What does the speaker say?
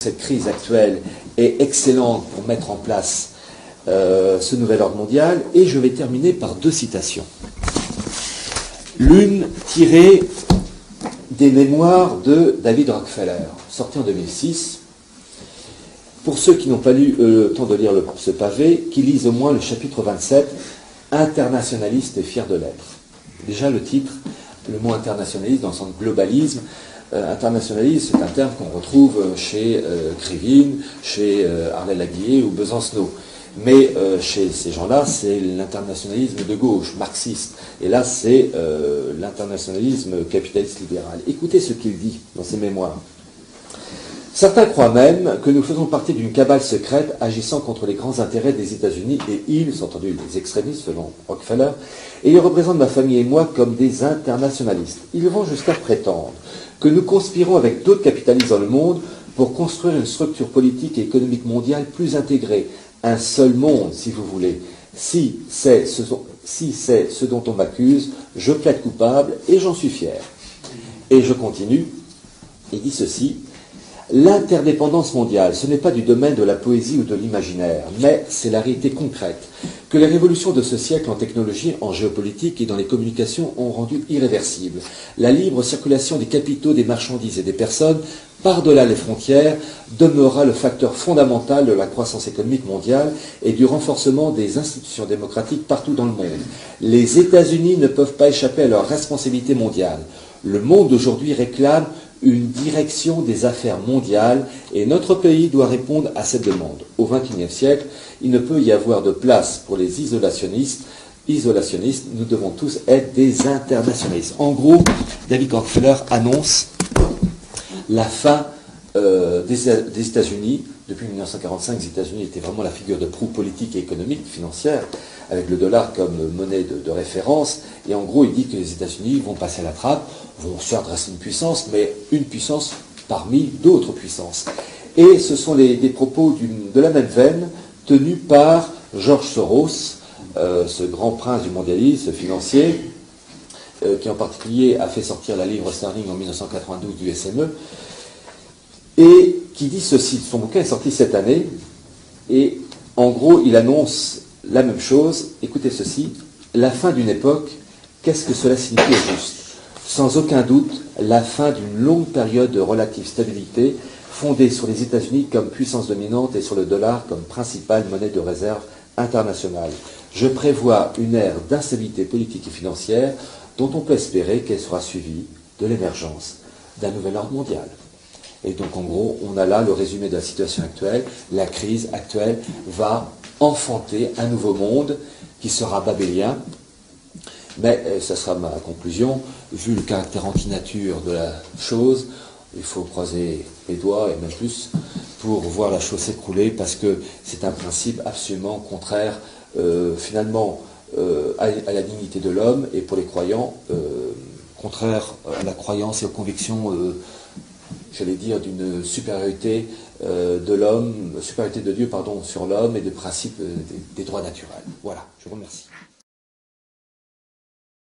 Cette crise actuelle est excellente pour mettre en place ce nouvel ordre mondial, et je vais terminer par deux citations. L'une tirée des mémoires de David Rockefeller, sorti en 2006. Pour ceux qui n'ont pas eu le temps de lire ce pavé, qui lisent au moins le chapitre 27, Internationaliste et fier de l'être. Déjà le titre, le mot internationaliste dans son globalisme. Internationaliste, c'est un terme qu'on retrouve chez Krivine, chez Harlay Laguiller ou Besancenot. Mais chez ces gens-là, c'est l'internationalisme de gauche, marxiste. Et là, c'est l'internationalisme capitaliste libéral. Écoutez ce qu'il dit dans ses mémoires. Certains croient même que nous faisons partie d'une cabale secrète agissant contre les grands intérêts des États-Unis, et ils, entendu les extrémistes selon Rockefeller, et ils représentent ma famille et moi comme des internationalistes. Ils vont jusqu'à prétendre que nous conspirons avec d'autres capitalistes dans le monde pour construire une structure politique et économique mondiale plus intégrée, un seul monde, si vous voulez. Si c'est ce dont on m'accuse, je plaide coupable et j'en suis fier. Et je continue, il dit ceci. L'interdépendance mondiale, ce n'est pas du domaine de la poésie ou de l'imaginaire, mais c'est la réalité concrète que les révolutions de ce siècle en technologie, en géopolitique et dans les communications ont rendu irréversible. La libre circulation des capitaux, des marchandises et des personnes, par-delà les frontières, demeurera le facteur fondamental de la croissance économique mondiale et du renforcement des institutions démocratiques partout dans le monde. Les États-Unis ne peuvent pas échapper à leur responsabilité mondiale. Le monde d'aujourd'hui réclame une direction des affaires mondiales et notre pays doit répondre à cette demande. Au XXIe siècle, il ne peut y avoir de place pour les isolationnistes. Nous devons tous être des internationalistes. En gros, David Rockefeller annonce la fin des États-Unis. Depuis 1945, les États-Unis étaient vraiment la figure de proue politique et économique, financière, avec le dollar comme monnaie de référence. Et en gros, il dit que les États-Unis vont passer à la trappe, vont certes rester une puissance, mais une puissance parmi d'autres puissances. Et ce sont des propos de la même veine tenus par George Soros, ce grand prince du mondialisme financier, qui en particulier a fait sortir la livre sterling en 1992 du SME, et qui dit ceci. Son bouquin est sorti cette année, et en gros, il annonce la même chose. Écoutez ceci. La fin d'une époque, qu'est-ce que cela signifie au juste? Sans aucun doute, la fin d'une longue période de relative stabilité fondée sur les États-Unis comme puissance dominante et sur le dollar comme principale monnaie de réserve internationale. Je prévois une ère d'instabilité politique et financière dont on peut espérer qu'elle sera suivie de l'émergence d'un nouvel ordre mondial. Et donc en gros, on a là le résumé de la situation actuelle. La crise actuelle va enfanter un nouveau monde qui sera babélien. Mais ça sera ma conclusion. Vu le caractère anti-nature de la chose, il faut croiser les doigts et même plus pour voir la chose s'écrouler, parce que c'est un principe absolument contraire finalement à la dignité de l'homme, et pour les croyants, contraire à la croyance et aux convictions, j'allais dire, d'une supériorité de l'homme, supériorité de Dieu, pardon, sur l'homme, et de principe des droits naturels. Voilà, je vous remercie.